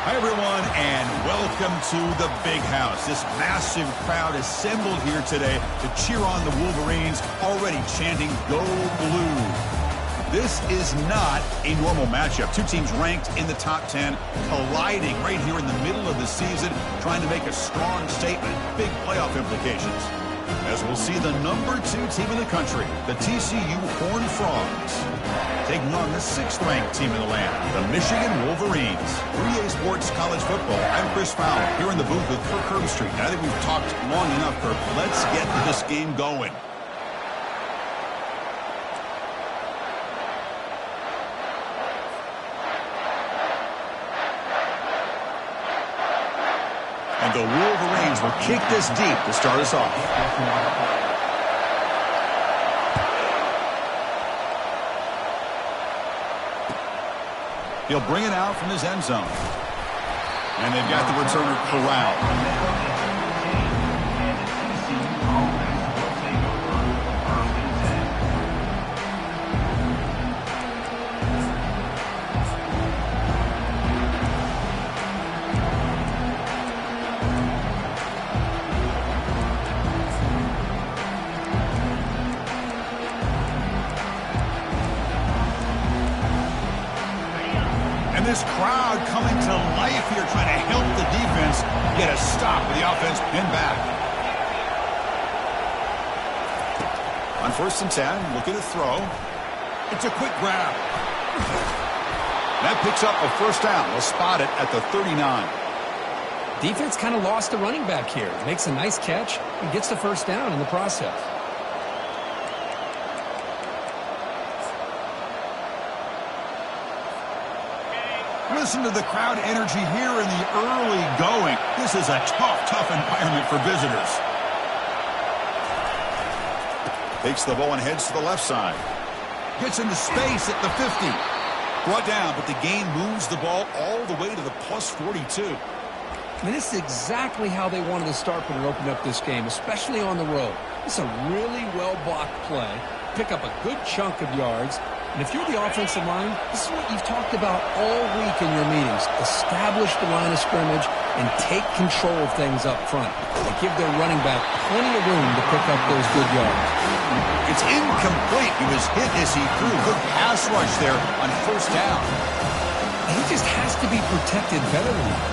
Hi, everyone, and welcome to the Big House. This massive crowd assembled here today to cheer on the Wolverines, already chanting, "Go Blue." This is not a normal matchup. Two teams ranked in the top 10, colliding right here in the middle of the season, trying to make a strong statement. Big playoff implications. As we'll see the number 2 team in the country, the TCU Horned Frogs, taking on the 6th-ranked team in the land, the Michigan Wolverines. 3A Sports College Football. I'm Chris Fowler, here in the booth with Kirk Herbstreit. I think we've talked long enough, Kirk. Let's get this game going. And the Wolverines will kick this deep to start us off. He'll bring it out from his end zone. And they've got the returner corralled. This crowd coming to life here, trying to help the defense get a stop with the offense pinned back. On 1st and 10, looking to throw. It's a quick grab. That picks up a first down. We'll spot it at the 39. Defense kind of lost the running back here. Makes a nice catch and gets the first down in the process. Listen to the crowd energy here in the early going. This is a tough environment for visitors. Takes the ball and heads to the left side. Gets into space at the 50. Brought down, but the game moves the ball all the way to the plus 42. I mean, this is exactly how they wanted to start when they opened up this game, especially on the road. It's a really well-blocked play. Pick up a good chunk of yards. And if you're the offensive line, this is what you've talked about all week in your meetings. Establish the line of scrimmage and take control of things up front. They give their running back plenty of room to pick up those good yards. It's incomplete. He was hit as he threw. Good pass rush there on first down. He just has to be protected better than that.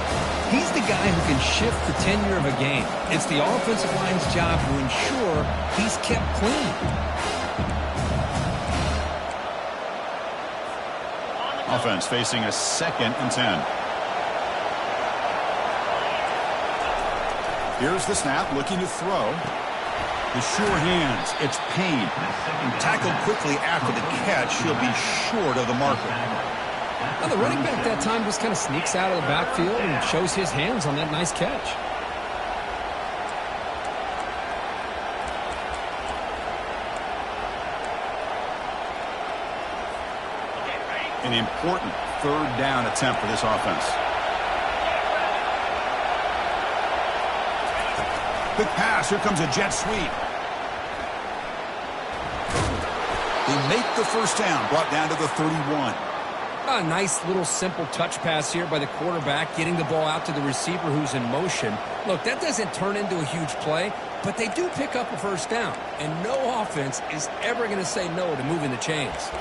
He's the guy who can shift the tenure of a game. It's the offensive line's job to ensure he's kept clean. Offense facing a 2nd and 10. Here's the snap, looking to throw. The sure hands, it's Payne. Tackled quickly after the catch. He'll be short of the marker. Now the running back that time just kind of sneaks out of the backfield and shows his hands on that nice catch. An important 3rd down attempt for this offense. Quick pass. Here comes a jet sweep. They make the first down. Brought down to the 31. A nice little simple touch pass here by the quarterback, getting the ball out to the receiver who's in motion. Look, that doesn't turn into a huge play, but they do pick up a first down. And no offense is ever going to say no to moving the chains.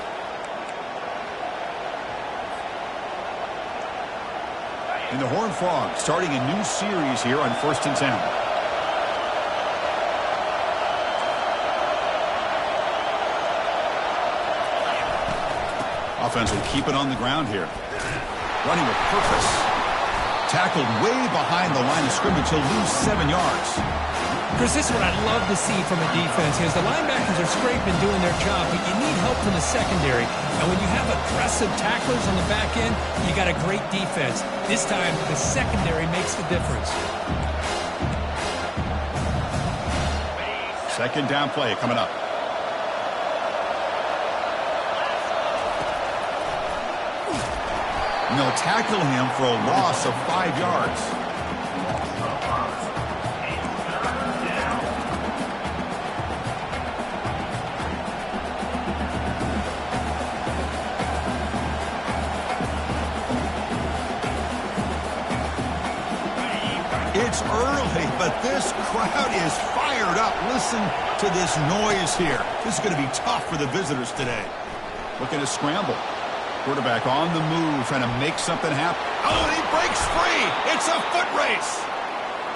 And the Horned Frogs starting a new series here on 1st and 10. Offense will keep it on the ground here. Running with purpose. Tackled way behind the line of scrimmage. He'll lose 7 yards. Chris, this is what I'd love to see from a defense. Is the linebackers are scraping, doing their job, but you need help from the secondary. And when you have aggressive tacklers on the back end, you got a great defense. This time, the secondary makes the difference. 2nd down play coming up. And they'll tackle him for a loss of 5 yards. points early, but this crowd is fired up. Listen to this noise here. This is going to be tough for the visitors today. Looking to scramble. Quarterback on the move, trying to make something happen. Oh, and he breaks free. It's a foot race.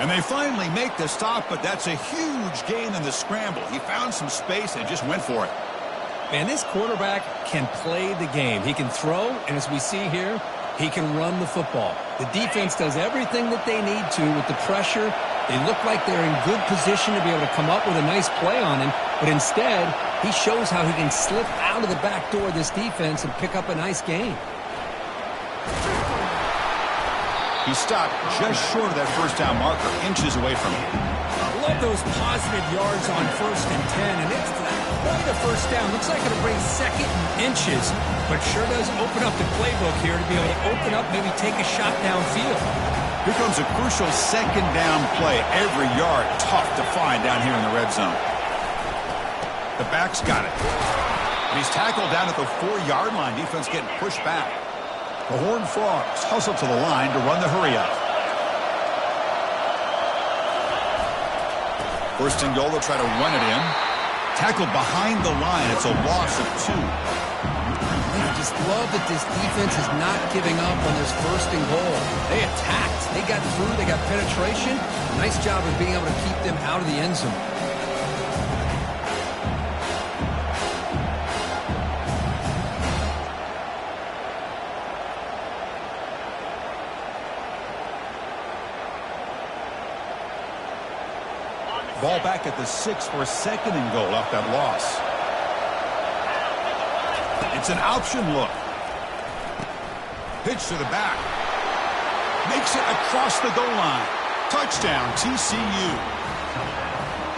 And they finally make the stop, but that's a huge gain in the scramble. He found some space and just went for it. Man, this quarterback can play the game. He can throw, and as we see here, he can run the football. The defense does everything that they need to with the pressure. They look like they're in good position to be able to come up with a nice play on him, but instead, he shows how he can slip out of the back door of this defense and pick up a nice gain. He stopped just short of that first down marker, inches away from it. I love those positive yards on 1st and 10, and it's not quite a first down. Looks like it'll bring second and inches, but sure does open up the playbook here to be able to open up, maybe take a shot downfield. Here comes a crucial second down play. Every yard tough to find down here in the red zone. The back's got it. And he's tackled down at the 4-yard line. Defense getting pushed back. The Horned Frogs hustle to the line to run the hurry-up. First and goal, they'll try to run it in. Tackled behind the line. It's a loss of 2. I just love that this defense is not giving up on this first and goal. They attacked. They got through. They got penetration. Nice job of being able to keep them out of the end zone. Ball back at the 6 for a second and goal off that loss. It's an option look. Pitch to the back. Makes it across the goal line. Touchdown, TCU.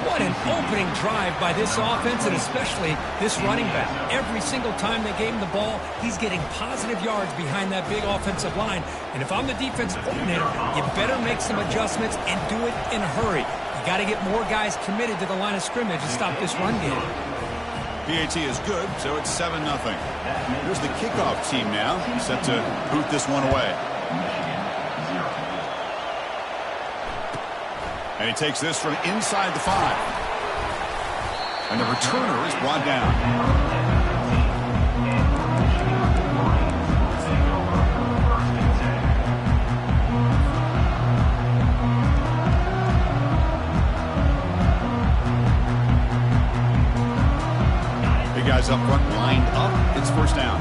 What an opening drive by this offense, and especially this running back. Every single time they gave him the ball, he's getting positive yards behind that big offensive line. And if I'm the defensive coordinator, you better make some adjustments and do it in a hurry. You got to get more guys committed to the line of scrimmage and stop this run game. PAT is good, so it's 7-0. Here's the kickoff team now, set to boot this one away. And he takes this from inside the 5. And the returner is brought down. Guys up front lined up. It's first down.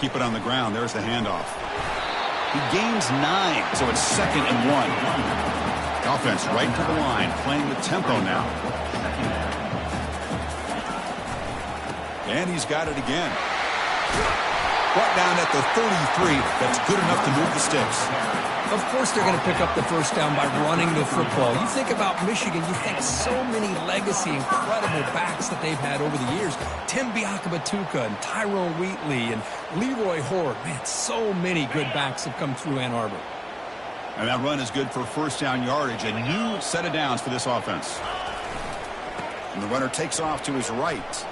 Keep it on the ground. There's the handoff. He gains 9, so it's 2nd and 1. The offense right to the line, playing with tempo now. And he's got it again. Brought down at the 33. That's good enough to move the sticks. Of course they're going to pick up the first down by running the football. You think about Michigan, you think so many legacy, incredible backs that they've had over the years. Tim Biakabatuka and Tyrone Wheatley and Leroy Horde. Man, so many good backs have come through Ann Arbor. And that run is good for first down yardage. A new set of downs for this offense. And the runner takes off to his right.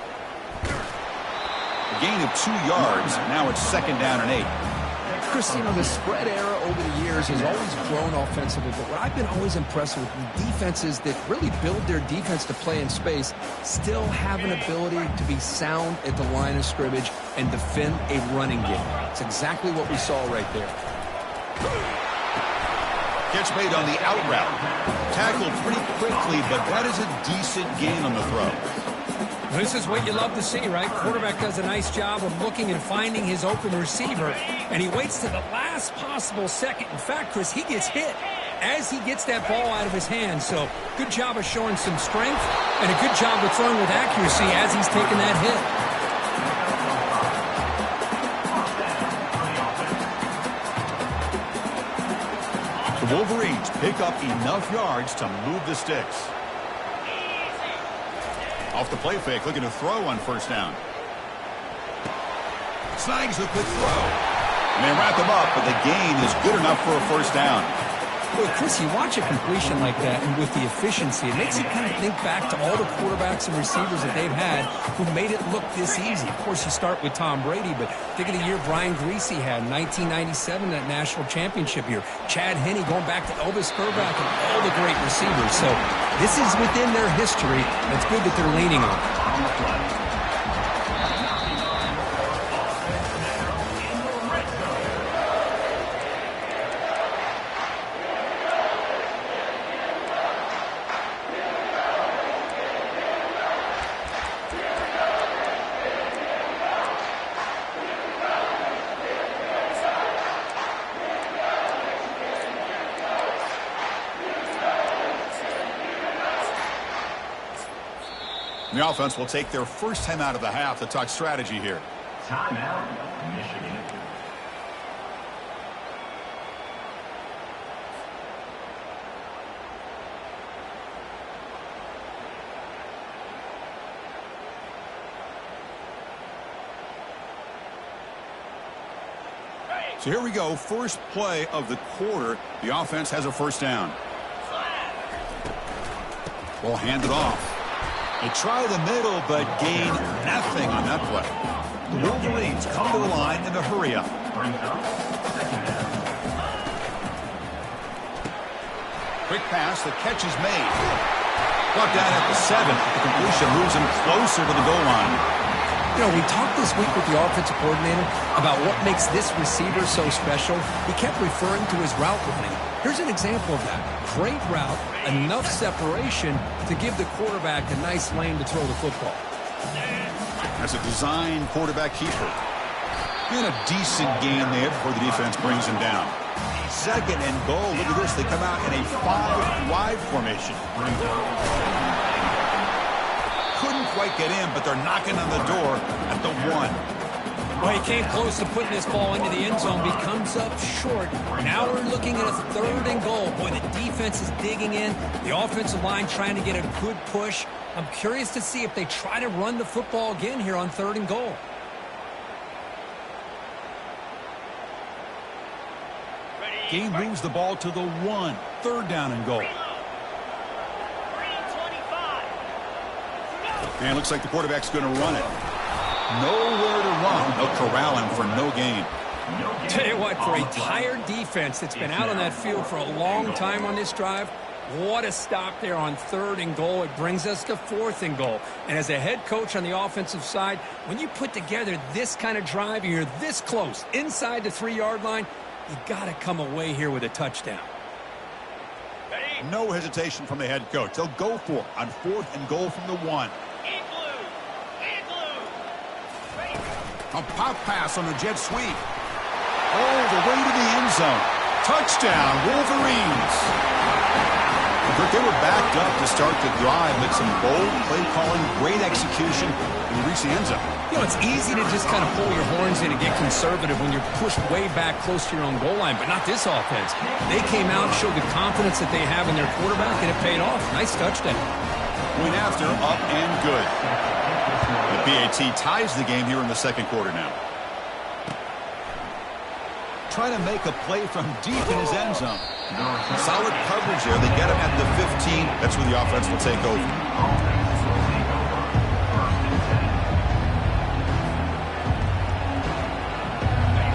A gain of 2 yards. Now it's 2nd down and 8. Chris, you know, the spread era over the years has always grown offensively, but what I've been always impressed with the defenses that really build their defense to play in space still have an ability to be sound at the line of scrimmage and defend a running game. It's exactly what we saw right there. Catch made on the out route. Tackled pretty quickly, but that is a decent gain on the throw. This is what you love to see, right? Quarterback does a nice job of looking and finding his open receiver, and he waits to the last possible second. In fact, Chris, he gets hit as he gets that ball out of his hand. So good job of showing some strength and a good job of throwing with accuracy as he's taking that hit. The Wolverines pick up enough yards to move the sticks. Off the play fake, looking to throw on first down. Snags a good throw. And they wrap him up, but the gain is good enough for a first down. Boy, Chris, you watch a completion like that, and with the efficiency, it makes you kind of think back to all the quarterbacks and receivers that they've had who made it look this easy. Of course, you start with Tom Brady, but think of the year Brian Greasy had in 1997, that national championship year. Chad Henne going back to Elvis Grbac and all the great receivers. So this is within their history. It's good that they're leaning on it. The offense will take their first time out of the half to talk strategy here. Timeout, Michigan. So here we go. First play of the quarter. The offense has a first down. Ball handed off. They try the middle, but gain nothing on that play. The Wolverines come to the line in a hurry up. Quick pass, the catch is made. Brought down at the 7. The completion moves him closer to the goal line. You know, we talked this week with the offensive coordinator about what makes this receiver so special. He kept referring to his route running. Here's an example of that. Great route, enough separation to give the quarterback a nice lane to throw the football. As a design quarterback keeper. And a decent gain there before the defense brings him down. Second and goal. Look at this. They come out in a 5-wide formation. Couldn't quite get in, but they're knocking on the door at the 1. Well, he came close to putting this ball into the end zone. He comes up short. Now we're looking at a 3rd and goal. Boy, the defense is digging in. The offensive line trying to get a good push. I'm curious to see if they try to run the football again here on 3rd and goal. Gabe moves the ball to the 1. 3rd down and goal. And it looks like the quarterback's going to run it. Nowhere to run. They'll corral him for no gain. Tell you what, for a tired defense that's been out on that field for a long time on this drive, what a stop there on 3rd and goal. It brings us to 4th and goal. And as a head coach on the offensive side, when you put together this kind of drive and you're this close inside the 3-yard line, you got to come away here with a touchdown. No hesitation from the head coach. They'll go for it on 4th and goal from the 1. A pop pass on the jet sweep. All the way to the end zone. Touchdown, Wolverines. They were backed up to start the drive with some bold play calling, great execution, and we reach the end zone. You know, it's easy to just kind of pull your horns in and get conservative when you're pushed way back close to your own goal line, but not this offense. They came out, showed the confidence that they have in their quarterback, and it paid off. Nice touchdown. Point after, up and good. The PAT ties the game here in the 2nd quarter now. Trying to make a play from deep in his end zone. Solid coverage there. They get him at the 15. That's where the offense will take over.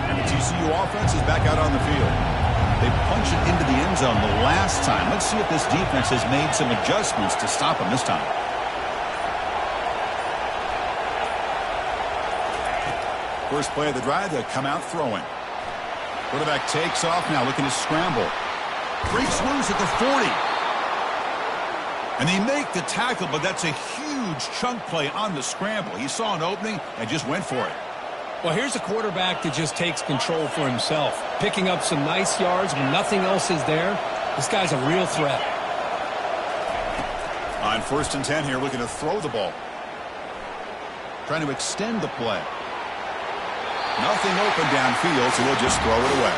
And the TCU offense is back out on the field. They punch it into the end zone the last time. Let's see if this defense has made some adjustments to stop them this time. First play of the drive, they'll come out throwing. Quarterback takes off now, looking to scramble. Breaks loose at the 40. And they make the tackle, but that's a huge chunk play on the scramble. He saw an opening and just went for it. Well, here's a quarterback that just takes control for himself. Picking up some nice yards when nothing else is there. This guy's a real threat. On 1st and 10 here, looking to throw the ball. Trying to extend the play. Nothing open downfield, so he'll just throw it away.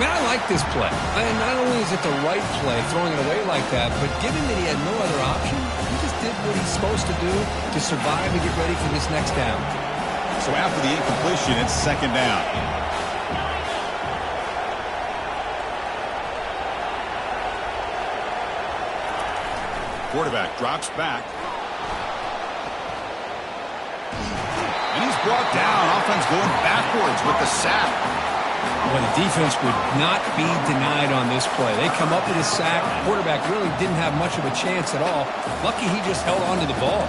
Man, I like this play. And not only is it the right play, throwing it away like that, but given that he had no other option, he just did what he's supposed to do to survive and get ready for this next down. So after the incompletion, it's 2nd down. Quarterback drops back. And he's brought down. Offense going backwards with the sack. Well, the defense would not be denied on this play. They come up with a sack. Quarterback really didn't have much of a chance at all. Lucky he just held on to the ball.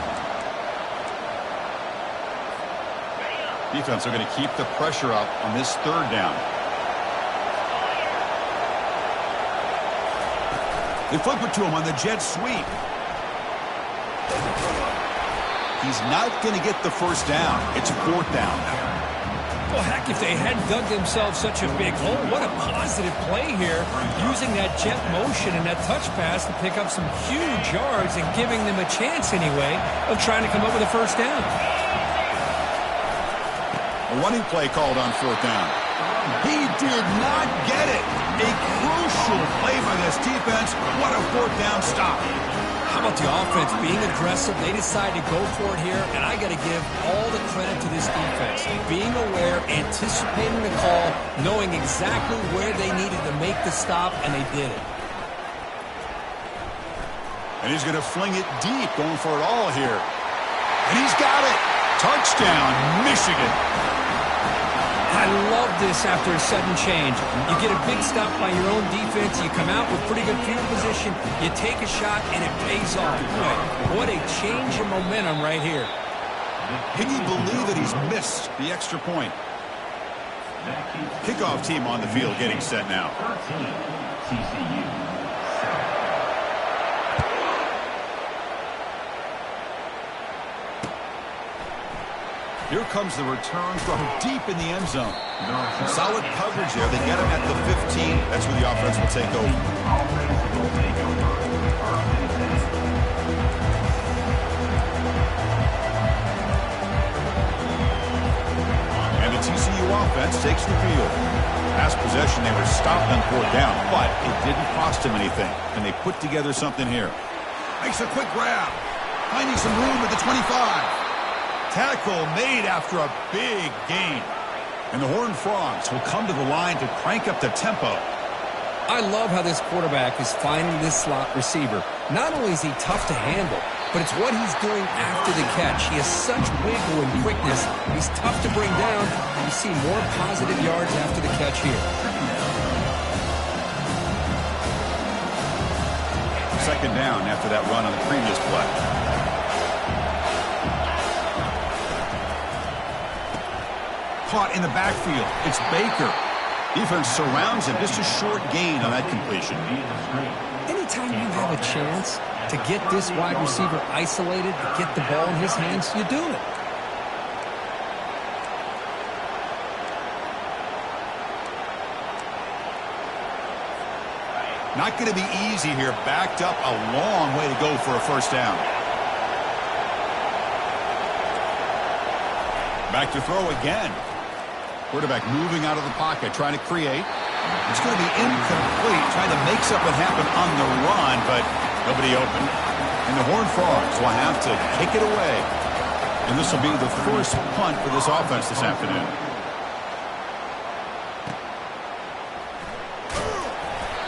Defense are going to keep the pressure up on this third down. They flip it to him on the jet sweep. He's not going to get the first down. It's a fourth down. Well, heck, if they hadn't dug themselves such a big hole, what a positive play here, using that jet motion and that touch pass to pick up some huge yards and giving them a chance anyway of trying to come up with a first down. A running play called on fourth down. He did not get it. A crucial play by this defense. What a fourth down stop. How about the offense being aggressive? They decide to go for it here, and I got to give all the credit to this defense. Being aware, anticipating the call, knowing exactly where they needed to make the stop, and they did it. And he's going to fling it deep, going for it all here. And he's got it. Touchdown, Michigan. I love this after a sudden change. You get a big stop by your own defense. You come out with pretty good field position. You take a shot, and it pays off. Boy, what a change in momentum right here. Can you believe that he's missed the extra point? Kickoff team on the field getting set now. Here comes the return from deep in the end zone. Solid coverage there. They get him at the 15. That's where the offense will take over. And the TCU offense takes the field. Last possession, they were stopped on fourth down, but it didn't cost them anything. And they put together something here. Makes a quick grab. Finding some room at the 25. Tackle made after a big gain. And the Horned Frogs will come to the line to crank up the tempo. I love how this quarterback is finding this slot receiver. Not only is he tough to handle, but it's what he's doing after the catch. He has such wiggle and quickness. He's tough to bring down. You see more positive yards after the catch here. Second down after that run on the previous play. Caught in the backfield. It's Baker. Defense surrounds him. Just a short gain on that completion. Anytime you have a chance to get this wide receiver isolated, to get the ball in his hands, you do it. Not going to be easy here. Backed up a long way to go for a first down. Back to throw again. Quarterback moving out of the pocket, trying to create. It's going to be incomplete, trying to make something happen on the run, but nobody open. And the Horned Frogs will have to kick it away. And this will be the first punt for this offense this afternoon.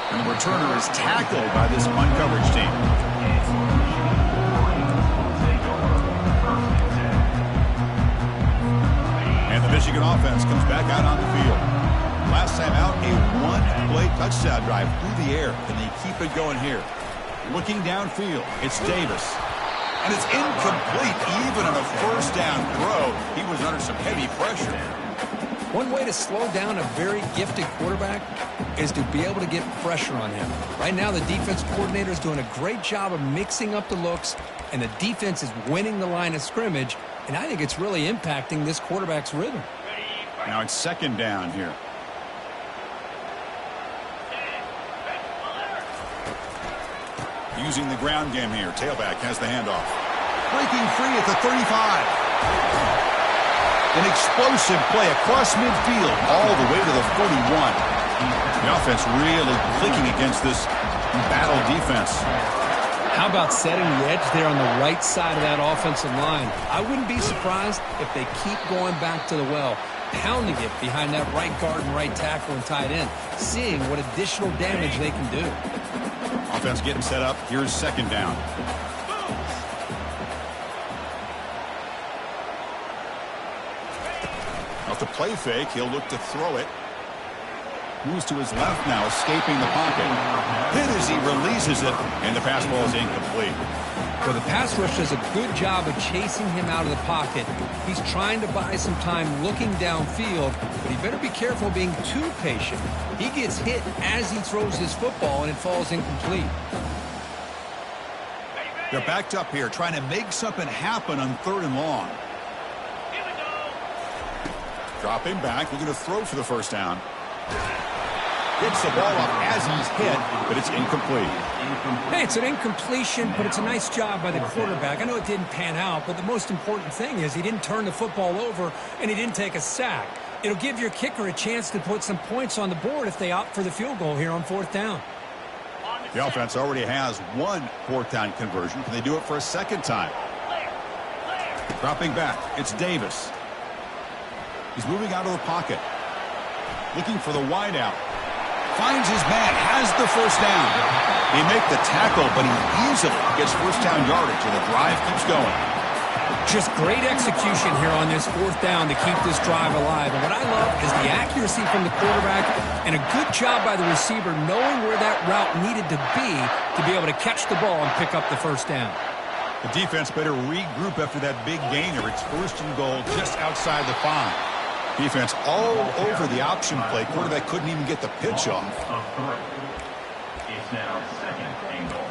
And the returner is tackled by this punt coverage team. Michigan offense comes back out on the field. Last time out, a one-play touchdown drive through the air. Can they keep it going here? Looking downfield, it's Davis. And it's incomplete, even on a first down throw. He was under some heavy pressure. One way to slow down a very gifted quarterback is to be able to get pressure on him. Right now, the defense coordinator is doing a great job of mixing up the looks, and the defense is winning the line of scrimmage. And I think it's really impacting this quarterback's rhythm. Now it's second down here. Using the ground game here. Tailback has the handoff. Breaking free at the 35. An explosive play across midfield all the way to the 41. The offense really clicking against this battle defense. How about setting the edge there on the right side of that offensive line? I wouldn't be surprised if they keep going back to the well, pounding it behind that right guard and right tackle and tight end, seeing what additional damage they can do. Offense getting set up. Here's second down. Off the play fake, he'll look to throw it. Moves to his left now, escaping the pocket. Hit as he releases it, and the pass ball is incomplete. Well, the pass rush does a good job of chasing him out of the pocket. He's trying to buy some time looking downfield, but he better be careful being too patient. He gets hit as he throws his football, and it falls incomplete. They're backed up here, trying to make something happen on 3rd and long. Dropping back, looking to throw for the first down. Gets the ball up as he's hit, but it's incomplete. Hey, it's an incompletion, but it's a nice job by the quarterback. I know it didn't pan out, but the most important thing is he didn't turn the football over and he didn't take a sack. It'll give your kicker a chance to put some points on the board if they opt for the field goal here on 4th down. The offense already has one 4th down conversion. Can they do it for a second time? Dropping back, it's Davis. He's moving out of the pocket. Looking for the wideout. Finds his man, has the first down. They make the tackle, but he easily gets first down yardage, and the drive keeps going. Just great execution here on this 4th down to keep this drive alive. And what I love is the accuracy from the quarterback and a good job by the receiver knowing where that route needed to be able to catch the ball and pick up the first down. The defense better regroup after that big gainer. It's 1st and goal just outside the 5. Defense all over the option play. Quarterback couldn't even get the pitch off. It's now 2nd and goal.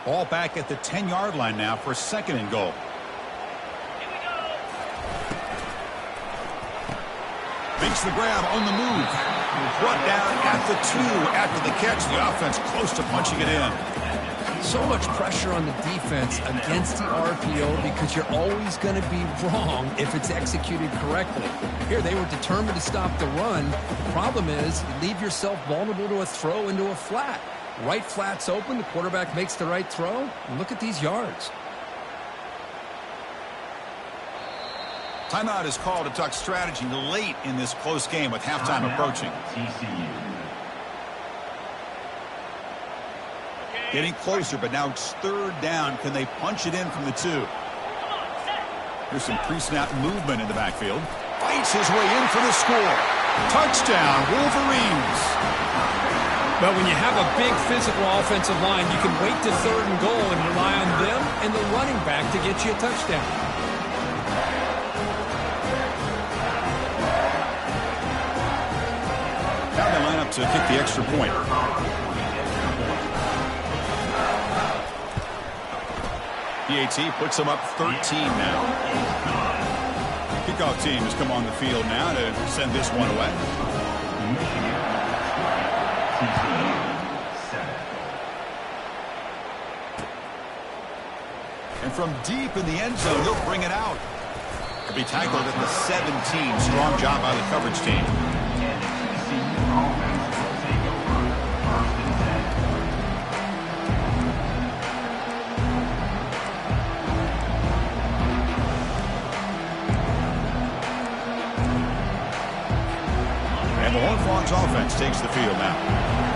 Ball back at the 10-yard line now for 2nd and goal. Makes the grab on the move. Brought down at the 2 after the catch. The offense close to punching it in. So much pressure on the defense against the RPO because you're always going to be wrong if it's executed correctly. Here, they were determined to stop the run. Problem is, you leave yourself vulnerable to a throw into a flat. Right flat's open. The quarterback makes the right throw. And look at these yards. Timeout is called to talk strategy late in this close game with halftime approaching. TCU. Getting closer, but now it's 3rd down. Can they punch it in from the 2? Here's some pre-snap movement in the backfield. Fights his way in for the score. Touchdown, Wolverines. But when you have a big physical offensive line, you can wait to 3rd and goal and rely on them and the running back to get you a touchdown. Now they line up to kick the extra point. PAT puts them up 13 now. Kickoff team has come on the field now to send this one away. And from deep in the end zone, he'll bring it out. He'll be tackled at the 17. Strong job by the coverage team. And the Horned Frogs offense takes the field now.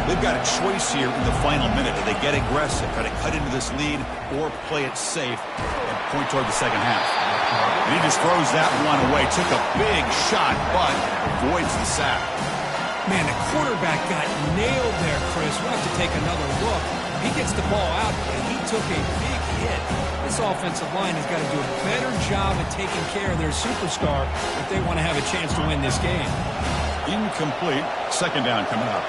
They've got a choice here in the final minute. Do they get aggressive, try to cut into this lead, or play it safe and point toward the second half? And he just throws that one away. Took a big shot, but avoids the sack. Man, the quarterback got nailed there, Chris. We'll have to take another look. He gets the ball out, but he took a big hit. This offensive line has got to do a better job of taking care of their superstar if they want to have a chance to win this game. Incomplete. Second down coming up.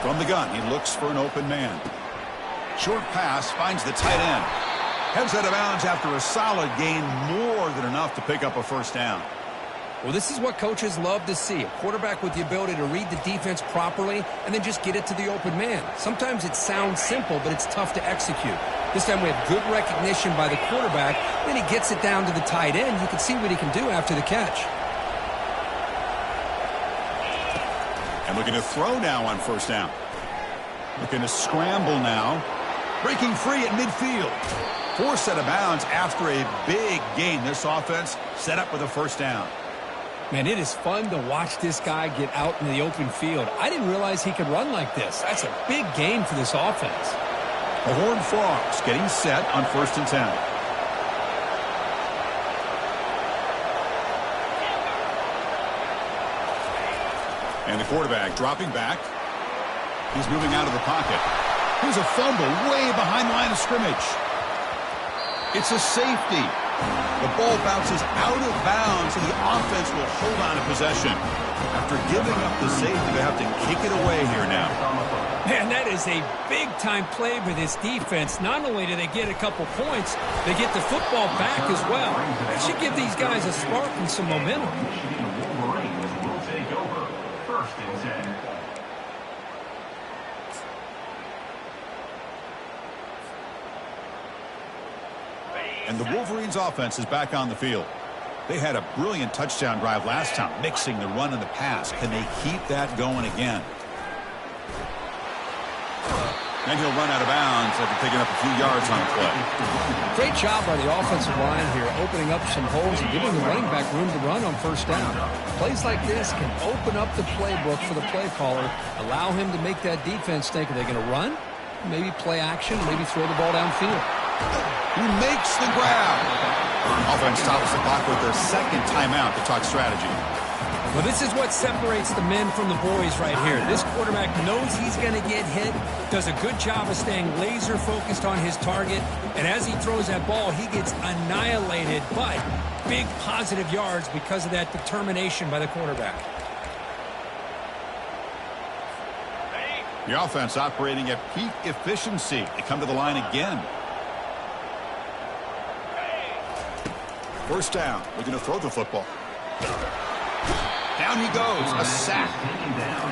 From the gun, he looks for an open man. Short pass finds the tight end. Heads out of bounds after a solid gain, more than enough to pick up a first down. Well, this is what coaches love to see. A quarterback with the ability to read the defense properly and then just get it to the open man. Sometimes it sounds simple, but it's tough to execute. This time we have good recognition by the quarterback. Then he gets it down to the tight end. You can see what he can do after the catch. And looking to throw now on first down. Looking to scramble now. Breaking free at midfield. Forced out of bounds after a big gain. This offense set up with a first down. Man, it is fun to watch this guy get out in the open field. I didn't realize he could run like this. That's a big gain for this offense. The Horned Frogs getting set on 1st and 10. And the quarterback dropping back. He's moving out of the pocket. Here's a fumble way behind the line of scrimmage. It's a safety. The ball bounces out of bounds, and the offense will hold on to possession. After giving up the safety, they have to kick it away here now. Man, that is a big-time play for this defense. Not only do they get a couple points, they get the football back as well. That should give these guys a spark and some momentum. The Wolverines will take over. 1st and 10. And the Wolverines offense is back on the field. They had a brilliant touchdown drive last time, mixing the run and the pass. Can they keep that going again? And he'll run out of bounds after picking up a few yards on the play. Great job by the offensive line here, opening up some holes and giving the running back room to run on first down. Plays like this can open up the playbook for the play caller, allow him to make that defense think, are they going to run? Maybe play action, maybe throw the ball downfield. He makes the grab. Offense stops the clock with their second timeout to talk strategy. Well, this is what separates the men from the boys right here. This quarterback knows he's going to get hit, does a good job of staying laser focused on his target, and as he throws that ball, he gets annihilated, but big positive yards because of that determination by the quarterback. The offense operating at peak efficiency. They come to the line again. First down. Looking to throw the football. Down he goes. A sack.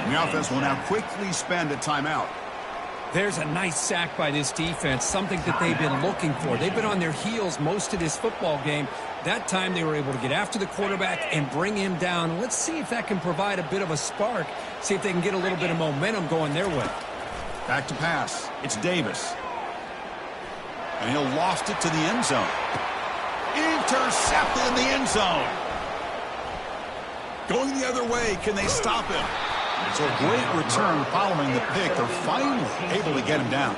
And the offense will now quickly spend a timeout. There's a nice sack by this defense, something that they've been looking for. They've been on their heels most of this football game. That time they were able to get after the quarterback and bring him down. Let's see if that can provide a bit of a spark, see if they can get a little bit of momentum going their way. Back to pass. It's Davis. And he'll loft it to the end zone. Intercepted in the end zone. Going the other way. Can they stop him? So a great return following the pick. They're finally able to get him down.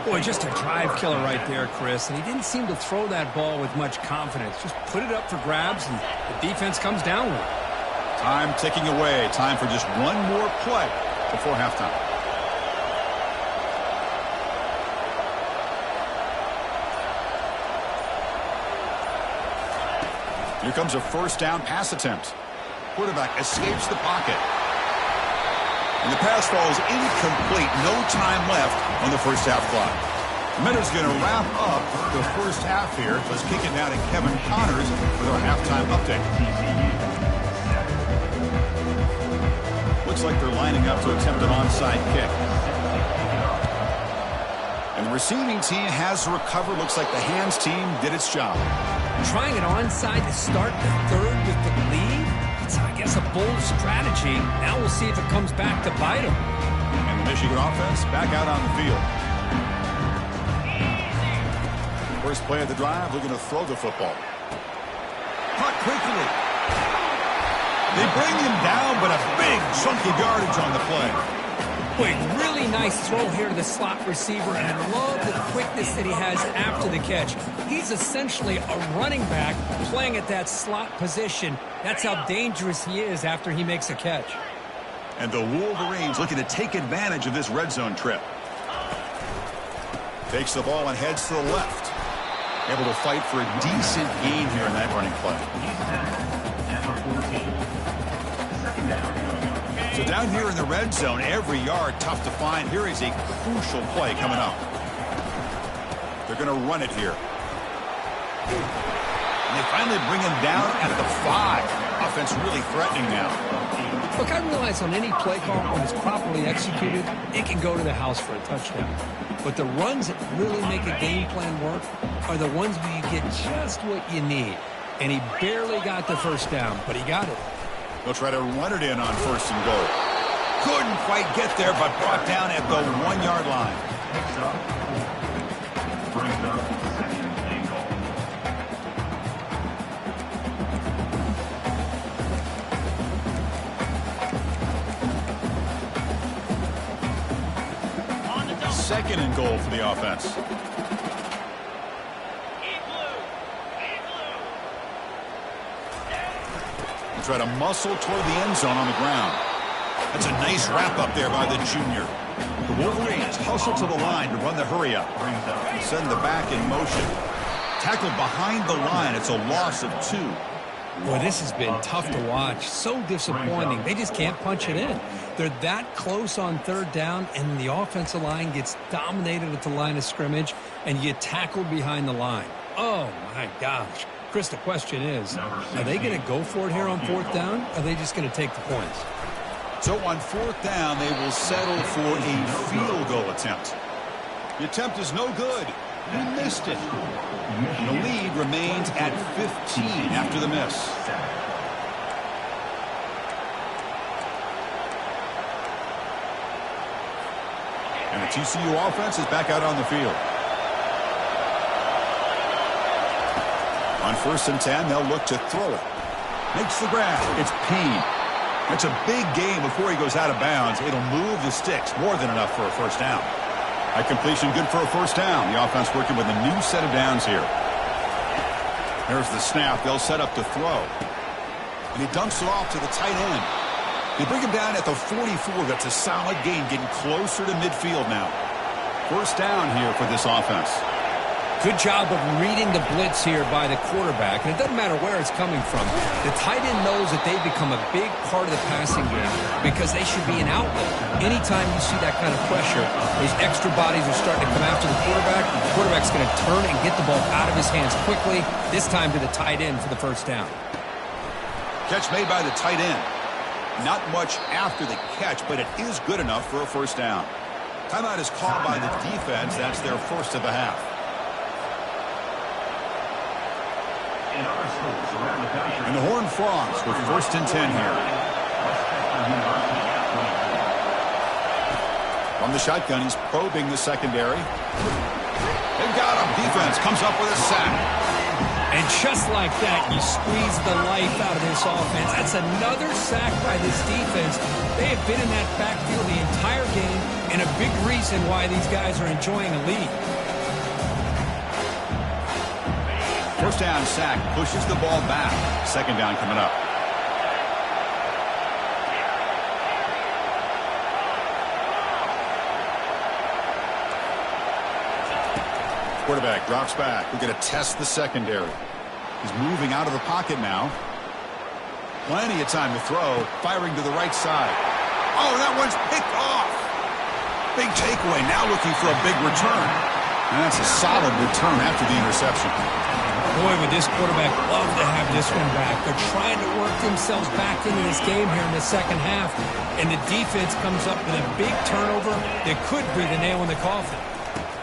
Boy, just a drive killer right there, Chris. And he didn't seem to throw that ball with much confidence. Just put it up for grabs, and the defense comes down with it. Time ticking away. Time for just one more play before halftime. Here comes a first down pass attempt. Quarterback escapes the pocket. And the pass falls incomplete. No time left on the first half clock. Minter's going to wrap up the first half here. Let's kick it now to Kevin Connors with our halftime update. Looks like they're lining up to attempt an onside kick. And the receiving team has recovered. Looks like the hands team did its job. Trying it onside to start the third with the lead? It's, I guess, a bold strategy. Now we'll see if it comes back to bite them. And the Michigan offense back out on the field. First play of the drive, looking to throw the football. Caught quickly. They bring him down, but a big chunk of yardage on the play. Boy, really nice throw here to the slot receiver, and I love the quickness that he has after the catch. He's essentially a running back playing at that slot position. That's how dangerous he is after he makes a catch. And the Wolverines looking to take advantage of this red zone trip. Takes the ball and heads to the left. Able to fight for a decent gain here in that running play. So down here in the red zone, every yard tough to find. Here is a crucial play coming up. They're going to run it here. And they finally bring him down at the 5. Offense really threatening now. Look, I realize on any play call, when it's properly executed, it can go to the house for a touchdown. But the runs that really make a game plan work are the ones where you get just what you need. And he barely got the first down, but he got it. They'll try to run it in on 1st and goal. Couldn't quite get there, but brought down at the 1-yard line. Next up, brings up second and goal. Second and goal for the offense. They try to muscle toward the end zone on the ground. That's a nice wrap up there by the junior. The Wolverines hustle to the line to run the hurry up. Send the back in motion. Tackled behind the line. It's a loss of 2. Boy, this has been tough to watch. So disappointing. They just can't punch it in. They're that close on third down, and the offensive line gets dominated at the line of scrimmage, and you get tackled behind the line. Oh, my gosh. Chris, the question is, are they going to go for it here on fourth down, or are they just going to take the points? So on fourth down, they will settle for a field goal attempt. The attempt is no good. He missed it. And the lead remains at 15 after the miss. And the TCU offense is back out on the field. On 1st and 10, they'll look to throw it. Makes the grab. It's Payne. That's a big gain before he goes out of bounds. It'll move the sticks more than enough for a first down. That completion good for a first down. The offense working with a new set of downs here. There's the snap. They'll set up to throw. And he dumps it off to the tight end. They bring him down at the 44. That's a solid gain, getting closer to midfield now. First down here for this offense. Good job of reading the blitz here by the quarterback. And it doesn't matter where it's coming from. The tight end knows that they've become a big part of the passing game because they should be an outlet. Anytime you see that kind of pressure, those extra bodies are starting to come after the quarterback's going to turn and get the ball out of his hands quickly, this time to the tight end for the first down. Catch made by the tight end. Not much after the catch, but it is good enough for a first down. Timeout is called by the defense. That's their first of the half. And the Horned Frogs with 1st and 10 here. From the shotgun, he's probing the secondary. They've got him. Defense comes up with a sack. And just like that, you squeeze the life out of this offense. That's another sack by this defense. They have been in that backfield the entire game, and a big reason why these guys are enjoying a lead. First down sack, pushes the ball back. Second down coming up. Quarterback drops back. We're going to test the secondary. He's moving out of the pocket now. Plenty of time to throw. Firing to the right side. Oh, that one's picked off. Big takeaway. Now looking for a big return. And that's a solid return after the interception. Boy, would this quarterback love to have this one back. They're trying to work themselves back into this game here in the second half. And the defense comes up with a big turnover that could be the nail in the coffin.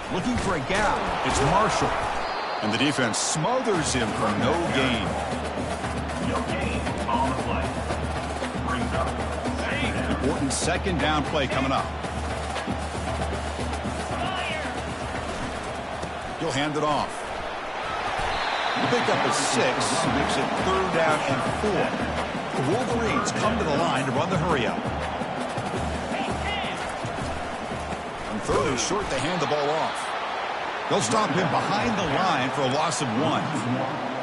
Looking for a gap. It's Marshall. And the defense smothers him for no gain. No gain on the play. Brings up Important second down play coming up. He'll hand it off. The pickup is 6, makes it 3rd down and 4. The Wolverines come to the line to run the hurry up. On 3rd and short, they hand the ball off. They'll stop him behind the line for a loss of 1.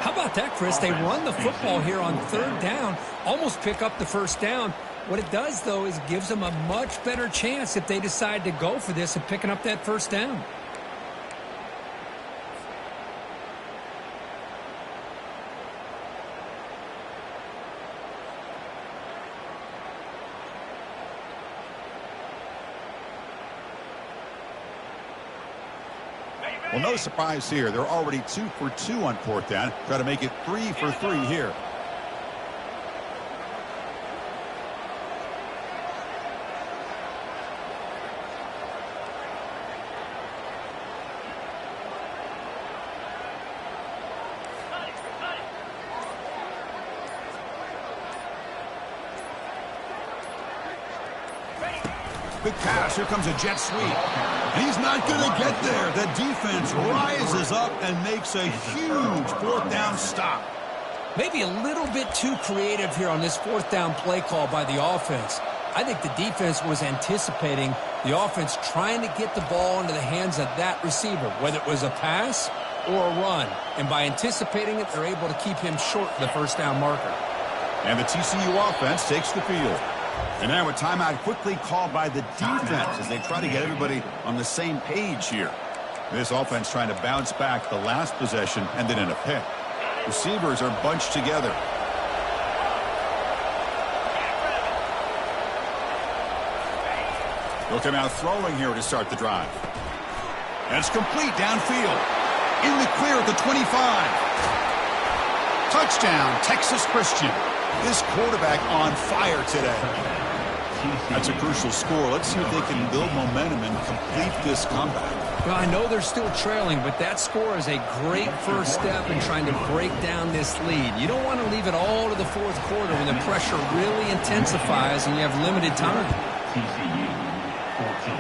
How about that, Chris? They run the football here on 3rd down, almost pick up the first down. What it does, though, is gives them a much better chance if they decide to go for this of picking up that first down. Well, no surprise here. They're already 2 for 2 on 4th down. Try to make it 3 for 3 here. Big pass. Here comes a jet sweep. And he's not going to get there. The defense rises up and makes a huge fourth down stop. Maybe a little bit too creative here on this fourth down play call by the offense. I think the defense was anticipating the offense trying to get the ball into the hands of that receiver, whether it was a pass or a run. And by anticipating it, they're able to keep him short of the first down marker. And the TCU offense takes the field. And now a timeout quickly called by the defense as they try to get everybody on the same page here. This offense trying to bounce back the last possession, ended in a pick. Receivers are bunched together. They'll come out throwing here to start the drive. And it's complete downfield. In the clear at the 25. Touchdown, Texas Christian. This quarterback on fire today. That's a crucial score. Let's see if they can build momentum and complete this comeback. Well, I know they're still trailing, but that score is a great first step in trying to break down this lead. You don't want to leave it all to the fourth quarter when the pressure really intensifies and you have limited time. TCU 14.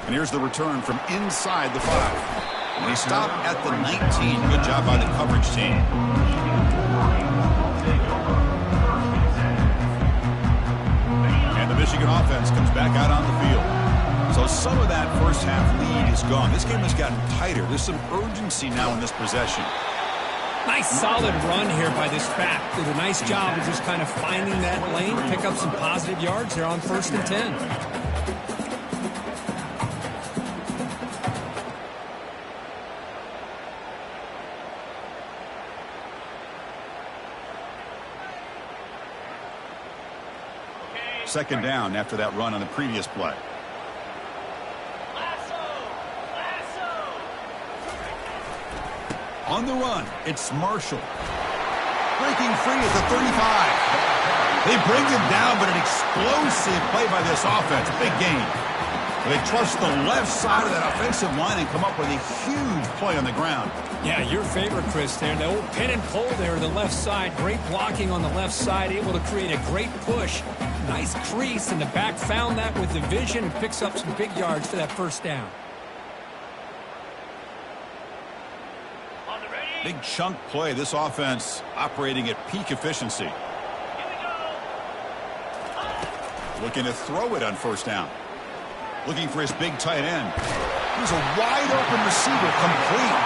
And here's the return from inside the 5. And he stopped at the 19. Good job by the coverage team. And the Michigan offense comes back out on the field. So some of that first half lead is gone. This game has gotten tighter. There's some urgency now in this possession. Nice solid run here by this back. Did a nice job of just kind of finding that lane, pick up some positive yards there on 1st and 10. Second down after that run on the previous play. On the run, it's Marshall. Breaking free at the 35. They bring him down, but an explosive play by this offense. Big gain. They trust the left side of that offensive line and come up with a huge play on the ground. Yeah, your favorite, Chris, there. The old pin and pull there, the left side. Great blocking on the left side, able to create a great push. Nice crease, and the back found that with the vision and picks up some big yards for that first down. Big chunk play. This offense operating at peak efficiency. Looking to throw it on first down. Looking for his big tight end. Here's a wide open receiver, complete.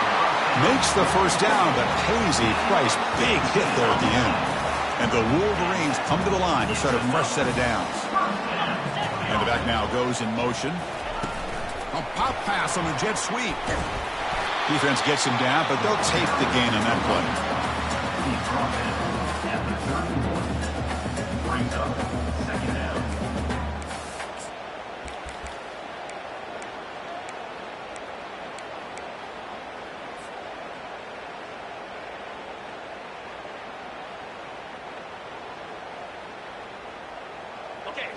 Makes the first down, but pays a price. Big hit there at the end. And the Wolverines come to the line to start a fresh set of downs. And the back now goes in motion. A pop pass on the jet sweep. Defense gets him down, but they'll take the gain on that play. At the 31. Brings up second down.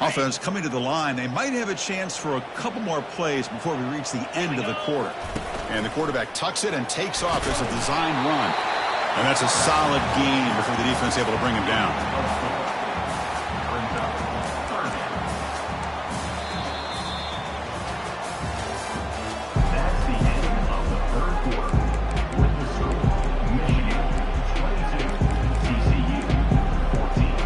Offense coming to the line. They might have a chance for a couple more plays before we reach the end of the quarter. And the quarterback tucks it and takes off as a design run. And that's a solid gain before the defense able to bring him down. That's the end of the third quarter. With the score, Michigan 22, TCU 14.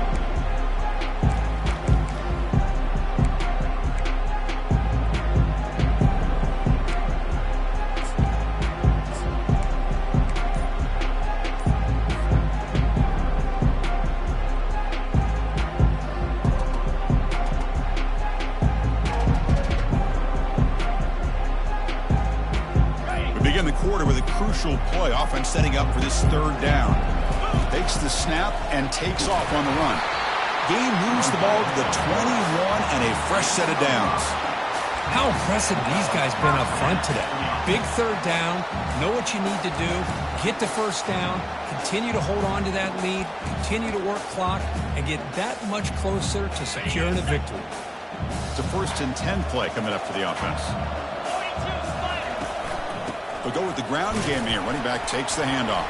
Begin the quarter with a crucial play. Offense setting up for this third down. Takes the snap and takes off on the run. Gain moves the ball to the 21 and a fresh set of downs. How impressive these guys been up front today. Big third down, know what you need to do, get the first down, continue to hold on to that lead, continue to work clock, and get that much closer to securing a victory. It's a 1st and 10 play coming up for the offense. They'll go with the ground game here. Running back takes the handoff.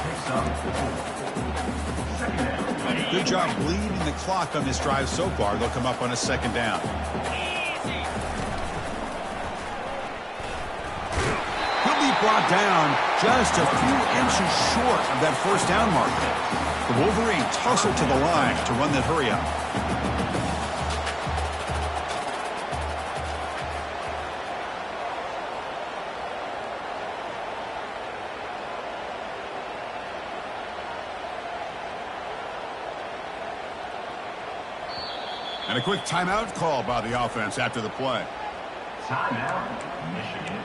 picks up 4. Second down. Good job bleeding the clock on this drive so far. They'll come up on a second down. He'll be brought down just a few inches short of that first down mark. The Wolverines tussle to the line to run that hurry up. And a quick timeout call by the offense after the play. Timeout, Michigan.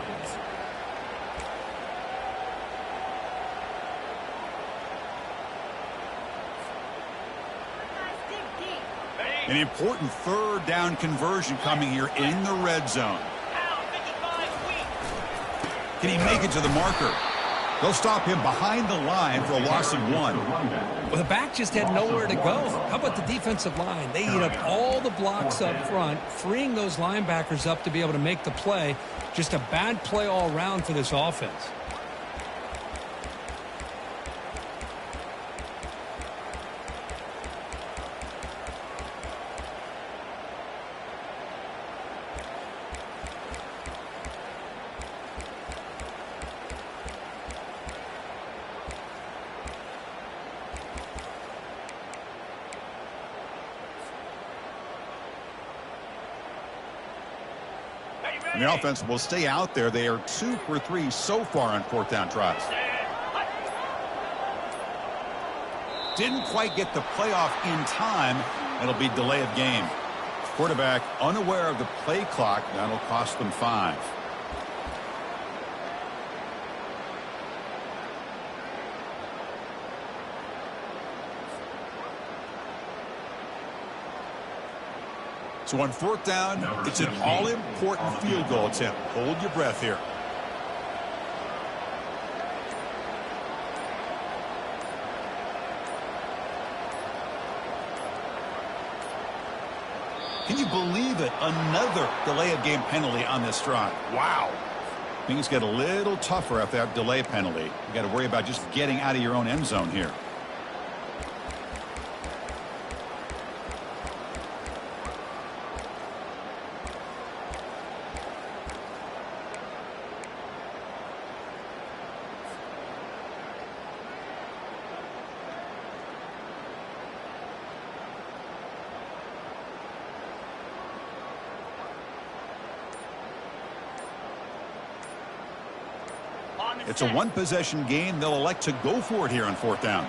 An important third down conversion coming here in the red zone. Can he make it to the marker? They'll stop him behind the line for a loss of 1. Well, the back just had nowhere to go. How about the defensive line? They eat up all the blocks up front, freeing those linebackers up to be able to make the play. Just a bad play all around for this offense. And the offense will stay out there. They are 2 for 3 so far on fourth down tries. Didn't quite get the playoff in time. It'll be delay of game. Quarterback unaware of the play clock. That'll cost them 5. So on fourth down, it's an all-important field goal attempt. Hold your breath here. Can you believe it? Another delay of game penalty on this drive. Wow. Things get a little tougher after that delay penalty. You got to worry about just getting out of your own end zone here. It's a one-possession game. They'll elect to go for it here on fourth down.